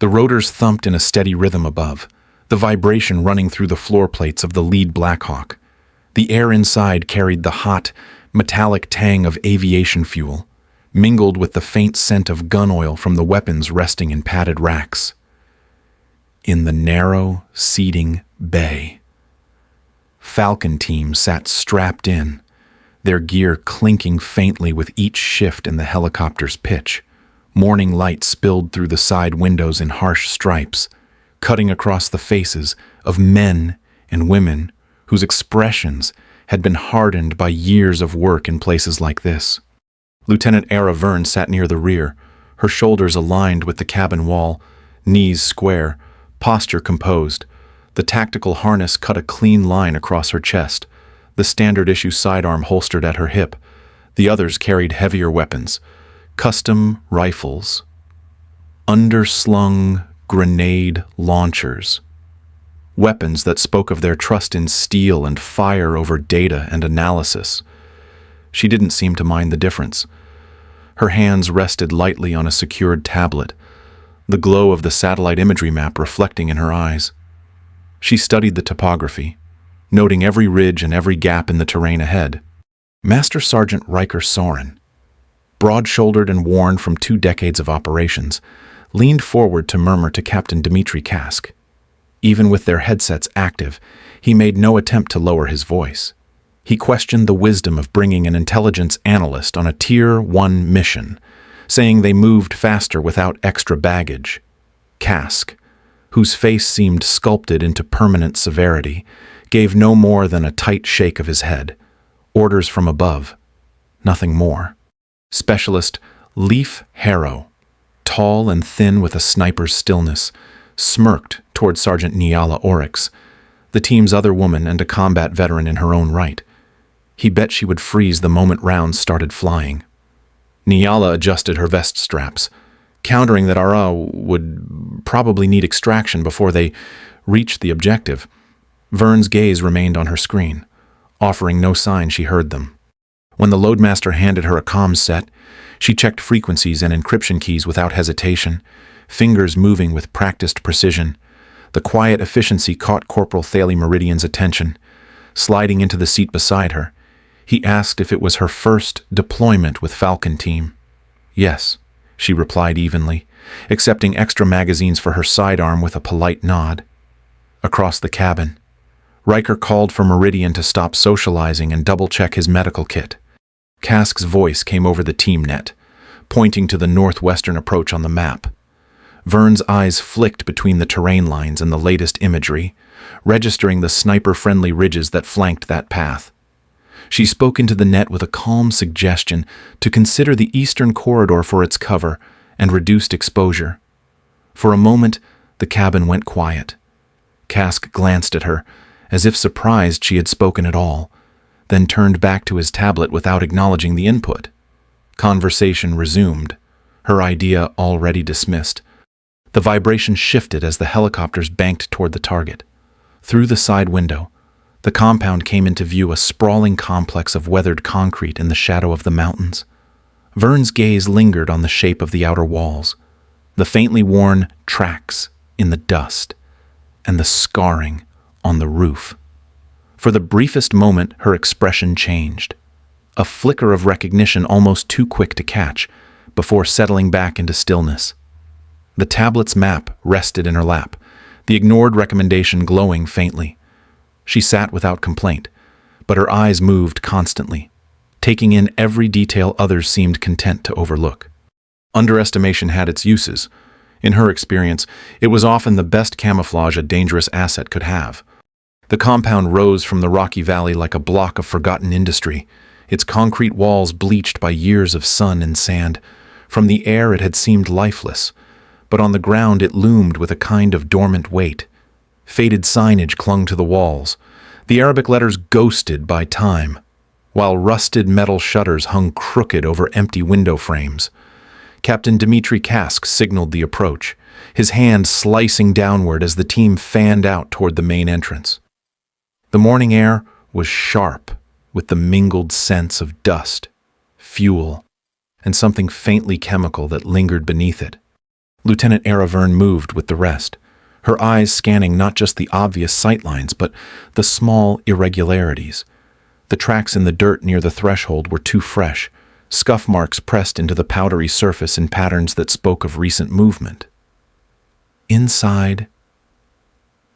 The rotors thumped in a steady rhythm above, the vibration running through the floor plates of the lead Blackhawk. The air inside carried the hot, metallic tang of aviation fuel, mingled with the faint scent of gun oil from the weapons resting in padded racks. In the narrow, seating bay, Falcon Team sat strapped in, their gear clinking faintly with each shift in the helicopter's pitch. Morning light spilled through the side windows in harsh stripes, cutting across the faces of men and women whose expressions had been hardened by years of work in places like this. Lieutenant Era Verne sat near the rear, her shoulders aligned with the cabin wall, knees square, posture composed. The tactical harness cut a clean line across her chest, the standard-issue sidearm holstered at her hip. The others carried heavier weapons, custom rifles, underslung grenade launchers, weapons that spoke of their trust in steel and fire over data and analysis. She didn't seem to mind the difference. Her hands rested lightly on a secured tablet, the glow of the satellite imagery map reflecting in her eyes. She studied the topography, noting every ridge and every gap in the terrain ahead. Master Sergeant Riker Soren, broad-shouldered and worn from 2 decades of operations, leaned forward to murmur to Captain Dmitri Kask. Even with their headsets active, he made no attempt to lower his voice. He questioned the wisdom of bringing an intelligence analyst on a Tier 1 mission, saying they moved faster without extra baggage. Kask, whose face seemed sculpted into permanent severity, gave no more than a tight shake of his head. Orders from above, nothing more. Specialist Leif Harrow, tall and thin with a sniper's stillness, smirked toward Sergeant Nyala Oryx, the team's other woman and a combat veteran in her own right. He bet she would freeze the moment rounds started flying. Nyala adjusted her vest straps, countering that Ara would probably need extraction before they reached the objective. Verne's gaze remained on her screen, offering no sign she heard them. When the loadmaster handed her a comms set, she checked frequencies and encryption keys without hesitation, fingers moving with practiced precision. The quiet efficiency caught Corporal Thaley Meridian's attention. Sliding into the seat beside her, he asked if it was her first deployment with Falcon Team. Yes, she replied evenly, accepting extra magazines for her sidearm with a polite nod. Across the cabin, Riker called for Meridian to stop socializing and double-check his medical kit. Kask's voice came over the team net, pointing to the northwestern approach on the map. Verne's eyes flicked between the terrain lines and the latest imagery, registering the sniper-friendly ridges that flanked that path. She spoke into the net with a calm suggestion to consider the eastern corridor for its cover and reduced exposure. For a moment, the cabin went quiet. Kask glanced at her, as if surprised she had spoken at all, then turned back to his tablet without acknowledging the input. Conversation resumed, her idea already dismissed. The vibration shifted as the helicopters banked toward the target. Through the side window, the compound came into view, a sprawling complex of weathered concrete in the shadow of the mountains. Verne's gaze lingered on the shape of the outer walls, the faintly worn tracks in the dust, and the scarring on the roof. For the briefest moment, her expression changed. A flicker of recognition almost too quick to catch, before settling back into stillness. The tablet's map rested in her lap, the ignored recommendation glowing faintly. She sat without complaint, but her eyes moved constantly, taking in every detail others seemed content to overlook. Underestimation had its uses. In her experience, it was often the best camouflage a dangerous asset could have. The compound rose from the rocky valley like a block of forgotten industry, its concrete walls bleached by years of sun and sand. From the air it had seemed lifeless, but on the ground it loomed with a kind of dormant weight. Faded signage clung to the walls, the Arabic letters ghosted by time, while rusted metal shutters hung crooked over empty window frames. Captain Dmitri Kask signaled the approach, his hand slicing downward as the team fanned out toward the main entrance. The morning air was sharp with the mingled scents of dust, fuel, and something faintly chemical that lingered beneath it. Lieutenant Ara Vern moved with the rest, her eyes scanning not just the obvious sightlines, but the small irregularities. The tracks in the dirt near the threshold were too fresh, scuff marks pressed into the powdery surface in patterns that spoke of recent movement. Inside,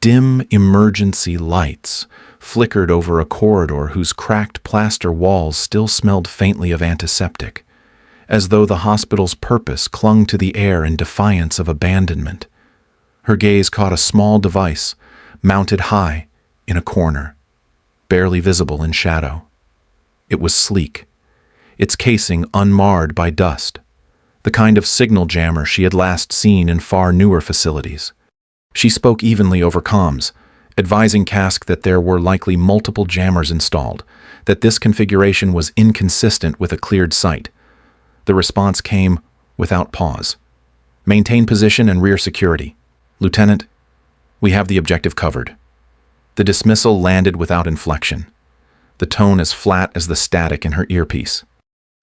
dim emergency lights flickered over a corridor whose cracked plaster walls still smelled faintly of antiseptic, as though the hospital's purpose clung to the air in defiance of abandonment. Her gaze caught a small device, mounted high in a corner, barely visible in shadow. It was sleek, its casing unmarred by dust, the kind of signal jammer she had last seen in far newer facilities. She spoke evenly over comms, advising Cask that there were likely multiple jammers installed, that this configuration was inconsistent with a cleared site. The response came without pause. Maintain position and rear security. Lieutenant, we have the objective covered. The dismissal landed without inflection, the tone as flat as the static in her earpiece.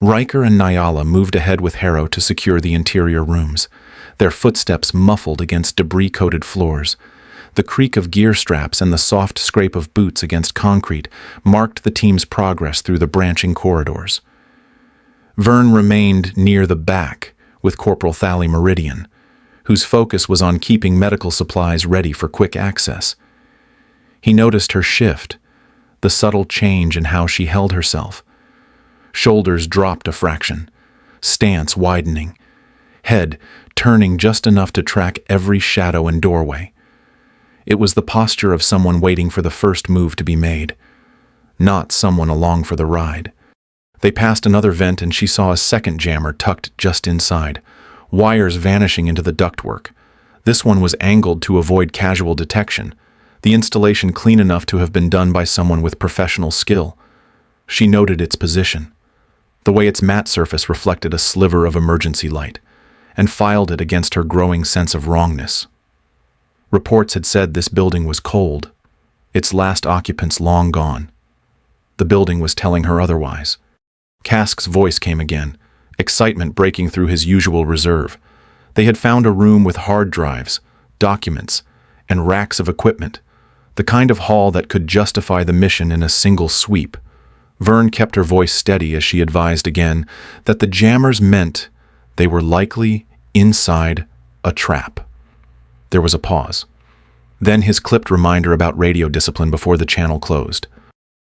Riker and Nyala moved ahead with Harrow to secure the interior rooms, their footsteps muffled against debris-coated floors. The creak of gear straps and the soft scrape of boots against concrete marked the team's progress through the branching corridors. Vern remained near the back with Corporal Thally Meridian, whose focus was on keeping medical supplies ready for quick access. He noticed her shift, the subtle change in how she held herself. Shoulders dropped a fraction, stance widening, head turning just enough to track every shadow and doorway. It was the posture of someone waiting for the first move to be made, not someone along for the ride. They passed another vent and she saw a second jammer tucked just inside, wires vanishing into the ductwork. This one was angled to avoid casual detection, the installation clean enough to have been done by someone with professional skill. She noted its position, the way its matte surface reflected a sliver of emergency light, and filed it against her growing sense of wrongness. Reports had said this building was cold, its last occupants long gone. The building was telling her otherwise. Cask's voice came again, excitement breaking through his usual reserve. They had found a room with hard drives, documents, and racks of equipment, the kind of haul that could justify the mission in a single sweep. Vern kept her voice steady as she advised again that the jammers meant they were likely inside a trap. There was a pause. Then his clipped reminder about radio discipline before the channel closed.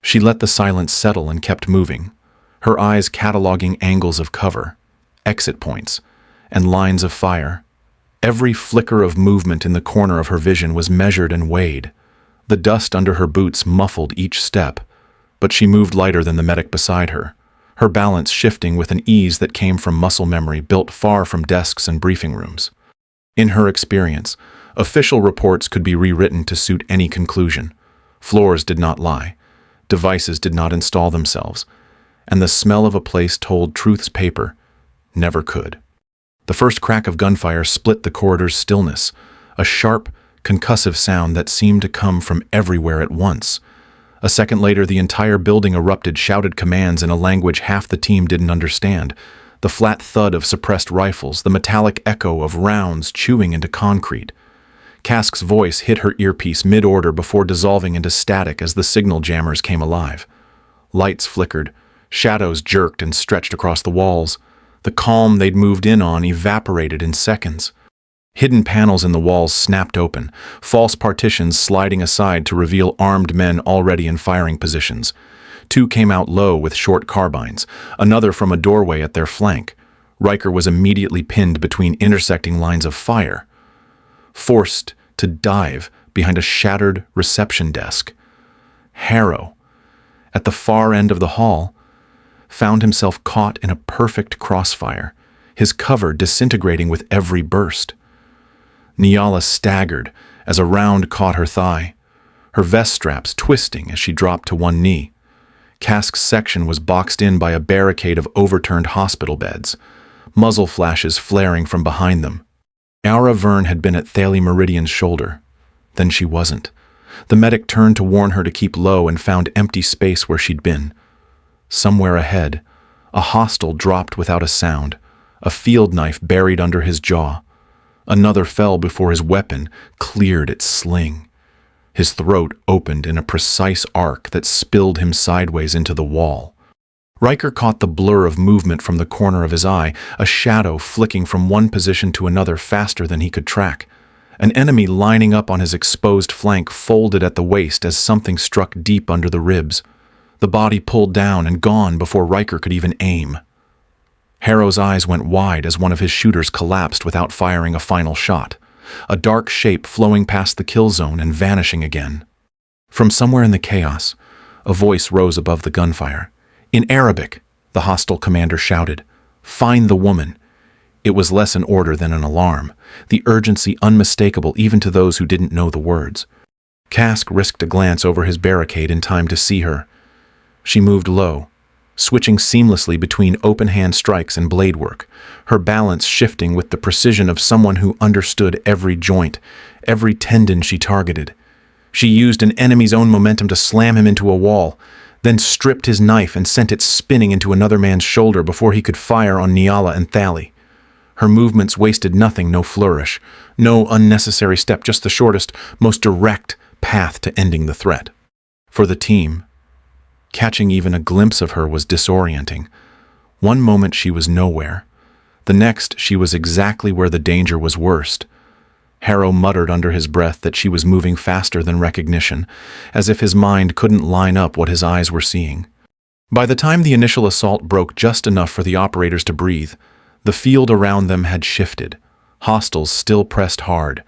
She let the silence settle and kept moving, her eyes cataloging angles of cover, exit points, and lines of fire. Every flicker of movement in the corner of her vision was measured and weighed. The dust under her boots muffled each step, but she moved lighter than the medic beside her, her balance shifting with an ease that came from muscle memory built far from desks and briefing rooms. In her experience, official reports could be rewritten to suit any conclusion. Floors did not lie, devices did not install themselves, and the smell of a place told truth's paper never could. The first crack of gunfire split the corridor's stillness, a sharp, concussive sound that seemed to come from everywhere at once. A second later, the entire building erupted, shouted commands in a language half the team didn't understand. The flat thud of suppressed rifles, the metallic echo of rounds chewing into concrete. Cask's voice hit her earpiece mid-order before dissolving into static as the signal jammers came alive. Lights flickered, shadows jerked and stretched across the walls. The calm they'd moved in on evaporated in seconds. Hidden panels in the walls snapped open, false partitions sliding aside to reveal armed men already in firing positions. Two came out low with short carbines, another from a doorway at their flank. Riker was immediately pinned between intersecting lines of fire, forced to dive behind a shattered reception desk. Harrow, at the far end of the hall, found himself caught in a perfect crossfire, his cover disintegrating with every burst. Nyala staggered as a round caught her thigh, her vest straps twisting as she dropped to one knee. Cask's section was boxed in by a barricade of overturned hospital beds, muzzle flashes flaring from behind them. Ara Vern had been at Thally Meridian's shoulder. Then she wasn't. The medic turned to warn her to keep low and found empty space where she'd been. Somewhere ahead, a hostile dropped without a sound, a field knife buried under his jaw. Another fell before his weapon cleared its sling. His throat opened in a precise arc that spilled him sideways into the wall. Riker caught the blur of movement from the corner of his eye, a shadow flicking from one position to another faster than he could track. An enemy lining up on his exposed flank folded at the waist as something struck deep under the ribs. The body pulled down and gone before Riker could even aim. Harrow's eyes went wide as one of his shooters collapsed without firing a final shot, a dark shape flowing past the kill zone and vanishing again. From somewhere in the chaos, a voice rose above the gunfire. In Arabic, the hostile commander shouted, "Find the woman." It was less an order than an alarm, the urgency unmistakable even to those who didn't know the words. Kask risked a glance over his barricade in time to see her. She moved low, switching seamlessly between open-hand strikes and blade work, her balance shifting with the precision of someone who understood every joint, every tendon she targeted. She used an enemy's own momentum to slam him into a wall, then stripped his knife and sent it spinning into another man's shoulder before he could fire on Nyala and Thali. Her movements wasted nothing, no flourish, no unnecessary step, just the shortest, most direct path to ending the threat. For the team, catching even a glimpse of her was disorienting. One moment she was nowhere. The next she was exactly where the danger was worst. Harrow muttered under his breath that she was moving faster than recognition, as if his mind couldn't line up what his eyes were seeing. By the time the initial assault broke just enough for the operators to breathe, the field around them had shifted. Hostiles still pressed hard,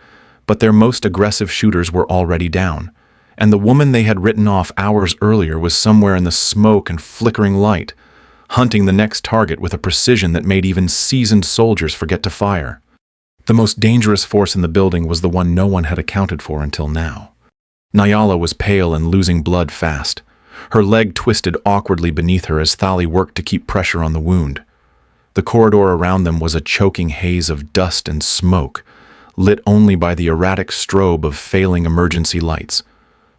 but their most aggressive shooters were already down, and the woman they had written off hours earlier was somewhere in the smoke and flickering light, hunting the next target with a precision that made even seasoned soldiers forget to fire. The most dangerous force in the building was the one no one had accounted for until now. Nyala was pale and losing blood fast. Her leg twisted awkwardly beneath her as Thali worked to keep pressure on the wound. The corridor around them was a choking haze of dust and smoke, lit only by the erratic strobe of failing emergency lights.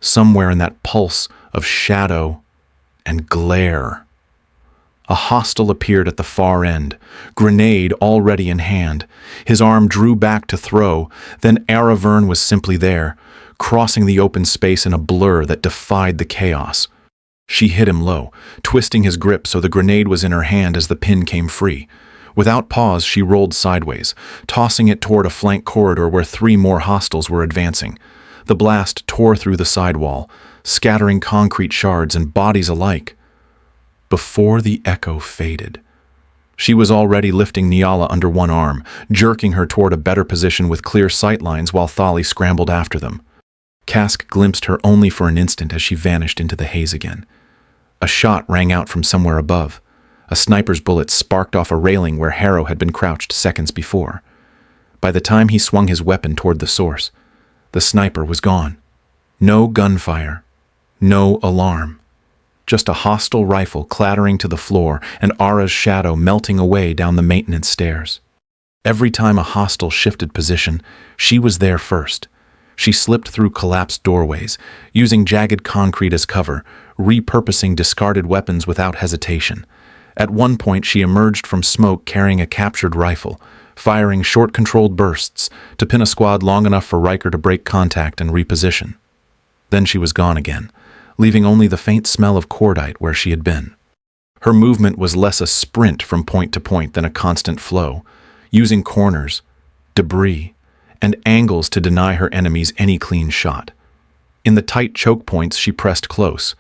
Somewhere in that pulse of shadow and glare, a hostile appeared at the far end, grenade already in hand. His arm drew back to throw, then Aravern was simply there, crossing the open space in a blur that defied the chaos. She hit him low, twisting his grip so the grenade was in her hand as the pin came free. Without pause, she rolled sideways, tossing it toward a flank corridor where 3 more hostiles were advancing. The blast tore through the sidewall, scattering concrete shards and bodies alike. Before the echo faded, she was already lifting Nyala under one arm, jerking her toward a better position with clear sightlines while Thali scrambled after them. Kask glimpsed her only for an instant as she vanished into the haze again. A shot rang out from somewhere above. A sniper's bullet sparked off a railing where Harrow had been crouched seconds before. By the time he swung his weapon toward the source, the sniper was gone. No gunfire, no alarm. Just a hostile rifle clattering to the floor and Ara's shadow melting away down the maintenance stairs. Every time a hostile shifted position, she was there first. She slipped through collapsed doorways, using jagged concrete as cover, repurposing discarded weapons without hesitation. At one point, she emerged from smoke carrying a captured rifle, firing short controlled bursts to pin a squad long enough for Riker to break contact and reposition. Then she was gone again, leaving only the faint smell of cordite where she had been. Her movement was less a sprint from point to point than a constant flow, using corners, debris, and angles to deny her enemies any clean shot. In the tight choke points, she pressed close,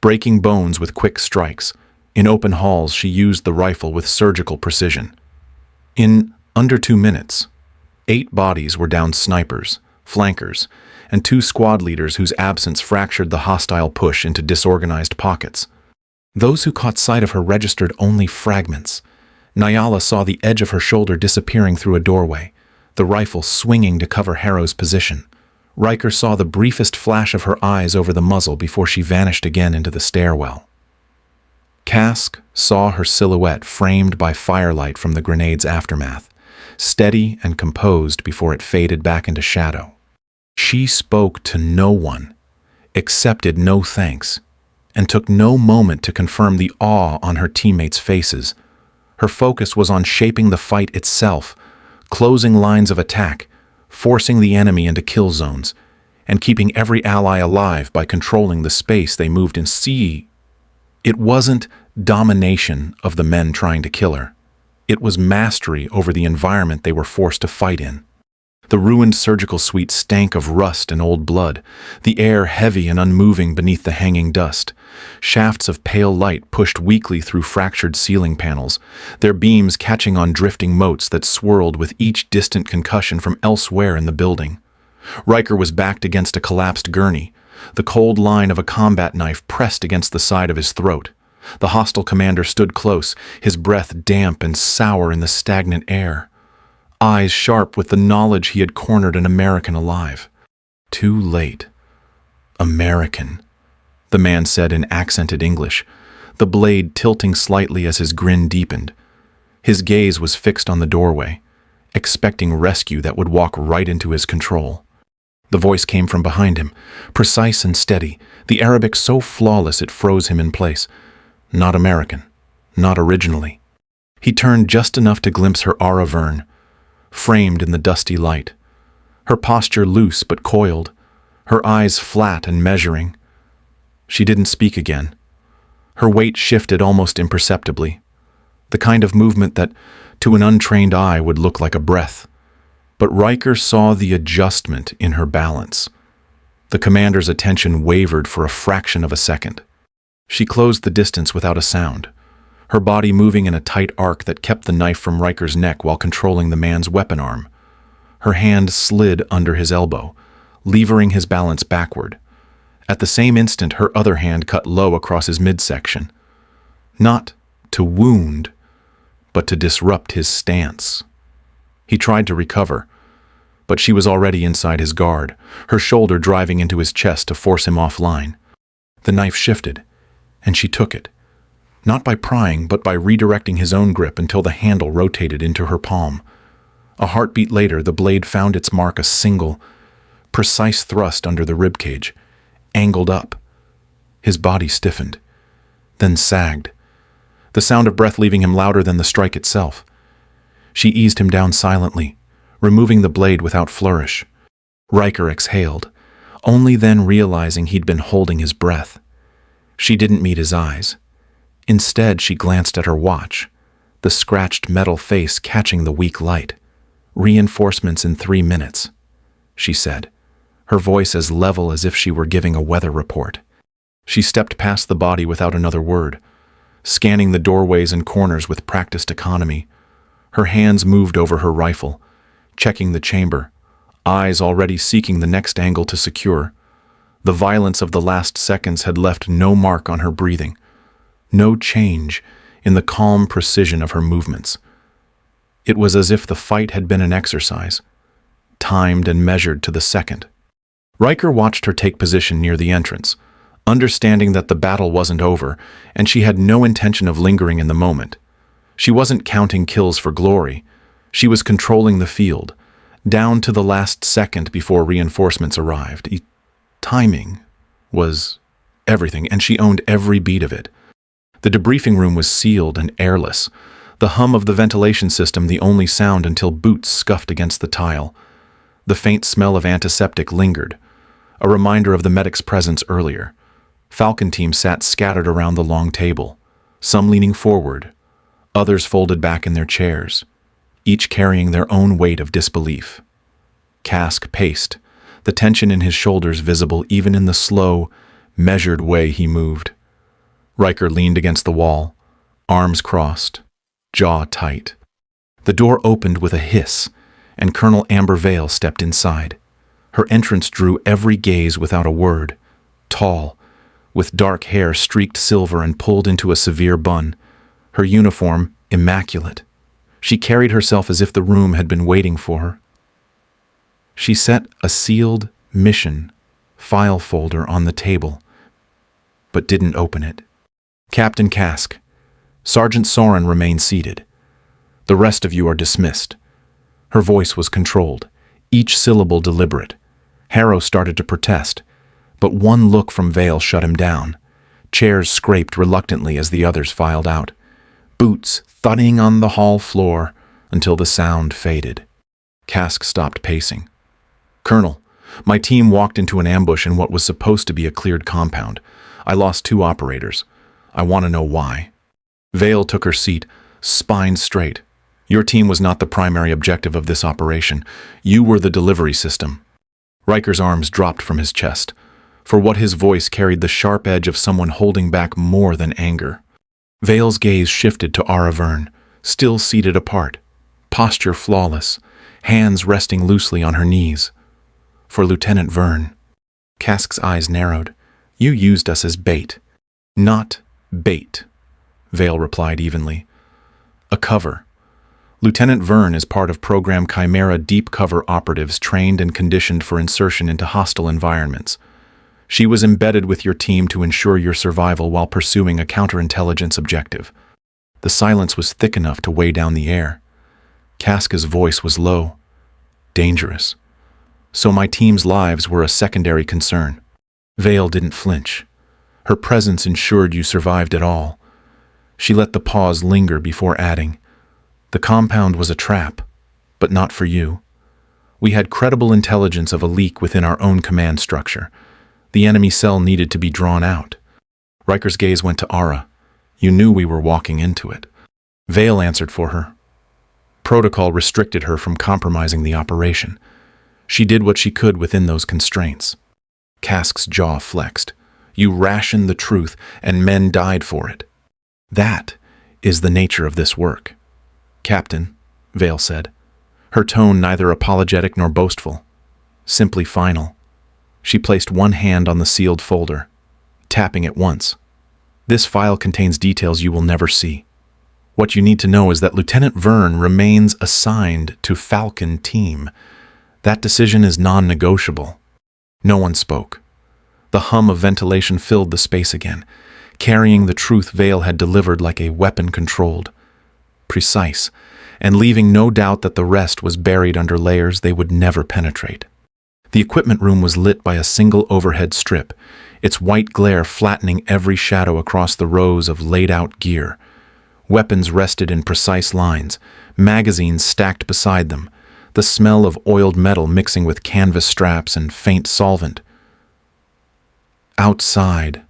breaking bones with quick strikes. In open halls, she used the rifle with surgical precision. In under 2 minutes, 8 bodies were down: snipers, flankers, and 2 squad leaders whose absence fractured the hostile push into disorganized pockets. Those who caught sight of her registered only fragments. Nyala saw the edge of her shoulder disappearing through a doorway, the rifle swinging to cover Harrow's position. Riker saw the briefest flash of her eyes over the muzzle before she vanished again into the stairwell. Kask saw her silhouette framed by firelight from the grenade's aftermath, steady and composed before it faded back into shadow. She spoke to no one, accepted no thanks, and took no moment to confirm the awe on her teammates' faces. Her focus was on shaping the fight itself, closing lines of attack, forcing the enemy into kill zones, and keeping every ally alive by controlling the space they moved in. It wasn't domination of the men trying to kill her. It was mastery over the environment they were forced to fight in. The ruined surgical suite stank of rust and old blood, the air heavy and unmoving beneath the hanging dust. Shafts of pale light pushed weakly through fractured ceiling panels, their beams catching on drifting motes that swirled with each distant concussion from elsewhere in the building. Riker was backed against a collapsed gurney, the cold line of a combat knife pressed against the side of his throat. The hostile commander stood close, his breath damp and sour in the stagnant air. Eyes sharp with the knowledge he had cornered an American alive. Too late. American, the man said in accented English, the blade tilting slightly as his grin deepened. His gaze was fixed on the doorway, expecting rescue that would walk right into his control. The voice came from behind him, precise and steady, the Arabic so flawless it froze him in place. Not American. Not originally. He turned just enough to glimpse her Ara Verne, framed in the dusty light. Her posture loose but coiled, her eyes flat and measuring. She didn't speak again. Her weight shifted almost imperceptibly, the kind of movement that, to an untrained eye, would look like a breath. But Riker saw the adjustment in her balance. The commander's attention wavered for a fraction of a second. She closed the distance without a sound, her body moving in a tight arc that kept the knife from Riker's neck while controlling the man's weapon arm. Her hand slid under his elbow, levering his balance backward. At the same instant, her other hand cut low across his midsection. Not to wound, but to disrupt his stance. He tried to recover, but she was already inside his guard, her shoulder driving into his chest to force him offline. The knife shifted, and she took it, not by prying, but by redirecting his own grip until the handle rotated into her palm. A heartbeat later, the blade found its mark, a single, precise thrust under the ribcage, angled up. His body stiffened, then sagged, the sound of breath leaving him louder than the strike itself. She eased him down silently, removing the blade without flourish. Riker exhaled, only then realizing he'd been holding his breath. She didn't meet his eyes. Instead, she glanced at her watch, the scratched metal face catching the weak light. "Reinforcements in 3 minutes," she said, her voice as level as if she were giving a weather report. She stepped past the body without another word, scanning the doorways and corners with practiced economy. Her hands moved over her rifle, checking the chamber, eyes already seeking the next angle to secure. The violence of the last seconds had left no mark on her breathing, no change in the calm precision of her movements. It was as if the fight had been an exercise, timed and measured to the second. Riker watched her take position near the entrance, understanding that the battle wasn't over, and she had no intention of lingering in the moment. She wasn't counting kills for glory. She was controlling the field, down to the last second before reinforcements arrived. Timing was everything, and she owned every beat of it. The debriefing room was sealed and airless, the hum of the ventilation system the only sound until boots scuffed against the tile. The faint smell of antiseptic lingered, a reminder of the medic's presence earlier. Falcon team sat scattered around the long table, some leaning forward, others folded back in their chairs, each carrying their own weight of disbelief. Kask paced, the tension in his shoulders visible even in the slow, measured way he moved. Riker leaned against the wall, arms crossed, jaw tight. The door opened with a hiss, and Colonel Amber Vale stepped inside. Her entrance drew every gaze without a word. Tall, with dark hair streaked silver and pulled into a severe bun, her uniform immaculate. She carried herself as if the room had been waiting for her. She set a sealed mission file folder on the table, but didn't open it. "Captain Kask, Sergeant Soren remains seated. The rest of you are dismissed." Her voice was controlled, each syllable deliberate. Harrow started to protest, but one look from Vale shut him down. Chairs scraped reluctantly as the others filed out, boots thudding on the hall floor until the sound faded. Cask stopped pacing. "Colonel, my team walked into an ambush in what was supposed to be a cleared compound. I lost 2 operators. I want to know why." Vale took her seat, spine straight. "Your team was not the primary objective of this operation. You were the delivery system." Riker's arms dropped from his chest, for what his voice carried the sharp edge of someone holding back more than anger. Vale's gaze shifted to Ara Verne, still seated apart, posture flawless, hands resting loosely on her knees. "For Lieutenant Verne." Cask's eyes narrowed. "You used us as bait." "Not bait," Vale replied evenly. "A cover. Lieutenant Verne is part of Program Chimera deep cover operatives trained and conditioned for insertion into hostile environments. She was embedded with your team to ensure your survival while pursuing a counterintelligence objective." The silence was thick enough to weigh down the air. Casca's voice was low, dangerous. "So my team's lives were a secondary concern." Vale didn't flinch. Her presence ensured you survived at all. She let the pause linger before adding, "The compound was a trap, but not for you. We had credible intelligence of a leak within our own command structure. The enemy cell needed to be drawn out." Riker's gaze went to Ara. "You knew we were walking into it." Vale answered for her. Protocol restricted her from compromising the operation. She did what she could within those constraints. Cask's jaw flexed. "You rationed the truth, and men died for it. That is the nature of this work." "Captain," Vale said, her tone neither apologetic nor boastful, simply final. She placed one hand on the sealed folder, tapping it once. "This file contains details you will never see. What you need to know is that Lieutenant Verne remains assigned to Falcon Team. That decision is non-negotiable." No one spoke. The hum of ventilation filled the space again, carrying the truth Vale had delivered like a weapon controlled, precise, and leaving no doubt that the rest was buried under layers they would never penetrate. The equipment room was lit by a single overhead strip, its white glare flattening every shadow across the rows of laid-out gear. Weapons rested in precise lines, magazines stacked beside them, the smell of oiled metal mixing with canvas straps and faint solvent. Outside,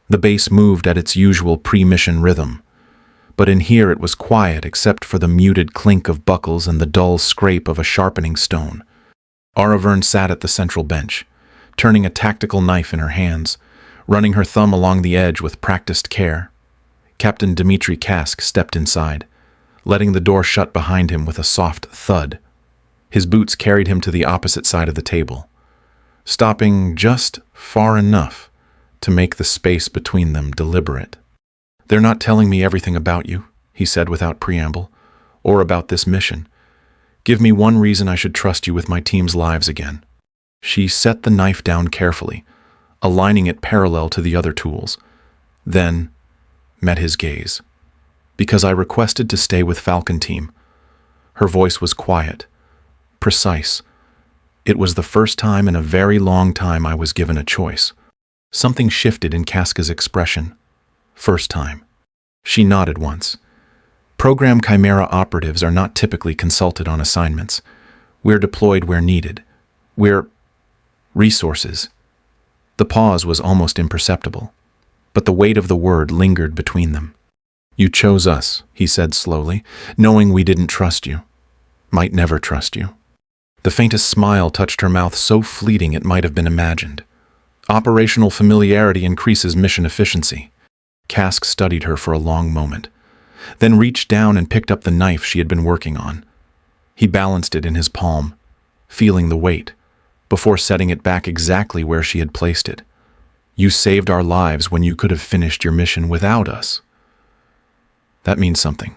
the base moved at its usual pre-mission rhythm, but in here it was quiet except for the muted clink of buckles and the dull scrape of a sharpening stone. Ara Verne sat at the central bench, turning a tactical knife in her hands, running her thumb along the edge with practiced care. Captain Dmitri Cask stepped inside, letting the door shut behind him with a soft thud. His boots carried him to the opposite side of the table, stopping just far enough to make the space between them deliberate. "They're not telling me everything about you," he said without preamble, "or about this mission. Give me one reason I should trust you with my team's lives again." She set the knife down carefully, aligning it parallel to the other tools, then met his gaze. "Because I requested to stay with Falcon Team." Her voice was quiet, precise. It was the first time in a very long time I was given a choice. Something shifted in Casca's expression. First time. She nodded once. "Program Chimera operatives are not typically consulted on assignments. We're deployed where needed. We're resources." The pause was almost imperceptible, but the weight of the word lingered between them. "You chose us," he said slowly, "knowing we didn't trust you. Might never trust you." The faintest smile touched her mouth so fleeting it might have been imagined. Operational familiarity increases mission efficiency. Cask studied her for a long moment, then reached down and picked up the knife she had been working on. He balanced it in his palm, feeling the weight, before setting it back exactly where she had placed it. "You saved our lives when you could have finished your mission without us." That means something.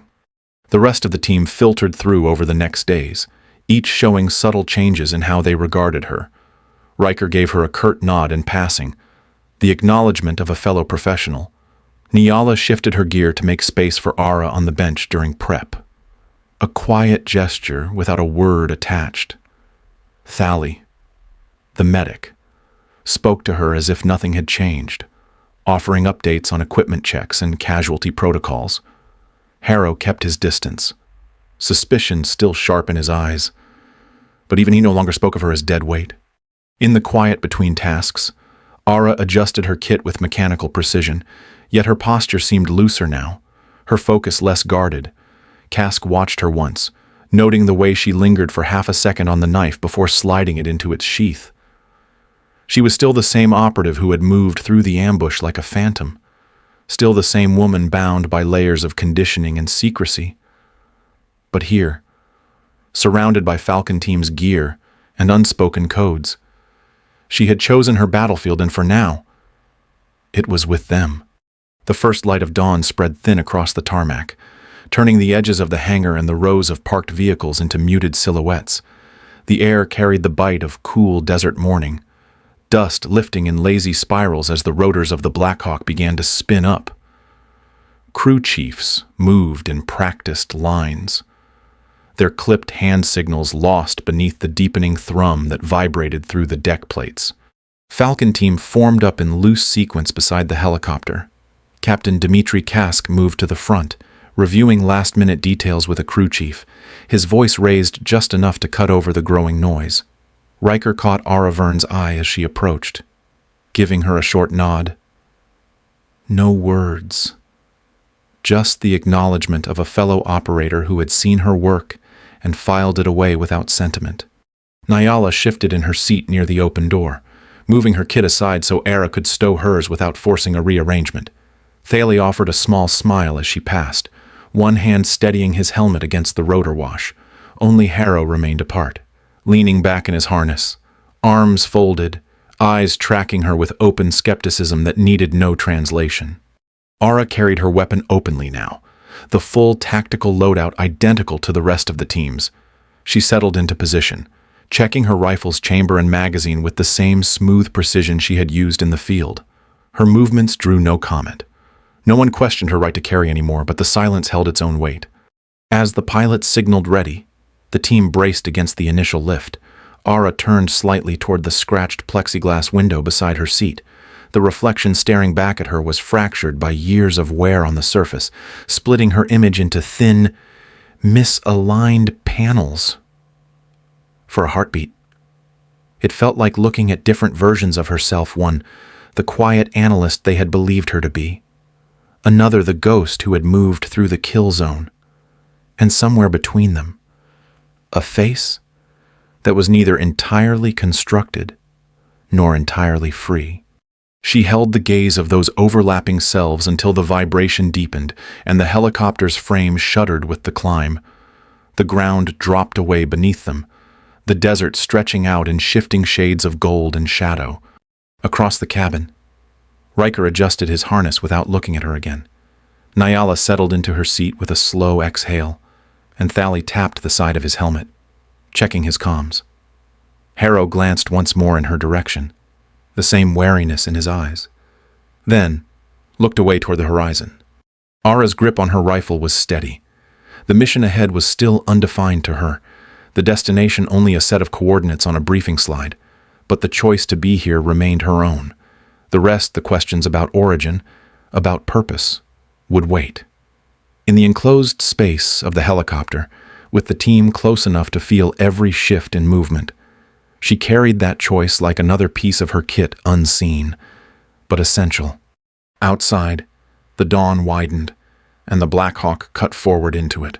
The rest of the team filtered through over the next days, each showing subtle changes in how they regarded her. Riker gave her a curt nod in passing, the acknowledgement of a fellow professional. Nyala shifted her gear to make space for Ara on the bench during prep. A quiet gesture without a word attached. Thali, the medic, spoke to her as if nothing had changed, offering updates on equipment checks and casualty protocols. Harrow kept his distance, suspicion still sharp in his eyes. But even he no longer spoke of her as dead weight. In the quiet between tasks, Ara adjusted her kit with mechanical precision, yet her posture seemed looser now, her focus less guarded. Kask watched her once, noting the way she lingered for half a second on the knife before sliding it into its sheath. She was still the same operative who had moved through the ambush like a phantom, still the same woman bound by layers of conditioning and secrecy. But here, surrounded by Falcon Team's gear and unspoken codes, she had chosen her battlefield, and for now, it was with them. The first light of dawn spread thin across the tarmac, turning the edges of the hangar and the rows of parked vehicles into muted silhouettes. The air carried the bite of cool desert morning, dust lifting in lazy spirals as the rotors of the Blackhawk began to spin up. Crew chiefs moved in practiced lines, their clipped hand signals lost beneath the deepening thrum that vibrated through the deck plates. Falcon Team formed up in loose sequence beside the helicopter. Captain Dmitry Kask moved to the front, reviewing last-minute details with a crew chief, his voice raised just enough to cut over the growing noise. Riker caught Ara Vern's eye as she approached, giving her a short nod. No words. Just the acknowledgement of a fellow operator who had seen her work and filed it away without sentiment. Nyala shifted in her seat near the open door, moving her kit aside so Ara could stow hers without forcing a rearrangement. Thaley offered a small smile as she passed, one hand steadying his helmet against the rotor wash. Only Harrow remained apart, leaning back in his harness, arms folded, eyes tracking her with open skepticism that needed no translation. Ara carried her weapon openly now, the full tactical loadout identical to the rest of the team's. She settled into position, checking her rifle's chamber and magazine with the same smooth precision she had used in the field. Her movements drew no comment. No one questioned her right to carry anymore, but the silence held its own weight. As the pilot signaled ready, the team braced against the initial lift. Ara turned slightly toward the scratched plexiglass window beside her seat. The reflection staring back at her was fractured by years of wear on the surface, splitting her image into thin, misaligned panels. For a heartbeat, it felt like looking at different versions of herself, one, the quiet analyst they had believed her to be, another the ghost who had moved through the kill zone, and somewhere between them, a face that was neither entirely constructed nor entirely free. She held the gaze of those overlapping selves until the vibration deepened and the helicopter's frame shuddered with the climb. The ground dropped away beneath them, the desert stretching out in shifting shades of gold and shadow. Across the cabin, Riker adjusted his harness without looking at her again. Nyala settled into her seat with a slow exhale, and Thali tapped the side of his helmet, checking his comms. Harrow glanced once more in her direction, the same wariness in his eyes, then looked away toward the horizon. Ara's grip on her rifle was steady. The mission ahead was still undefined to her, the destination only a set of coordinates on a briefing slide, but the choice to be here remained her own. The rest, the questions about origin, about purpose, would wait. In the enclosed space of the helicopter, with the team close enough to feel every shift in movement, she carried that choice like another piece of her kit unseen, but essential. Outside, the dawn widened, and the Blackhawk cut forward into it.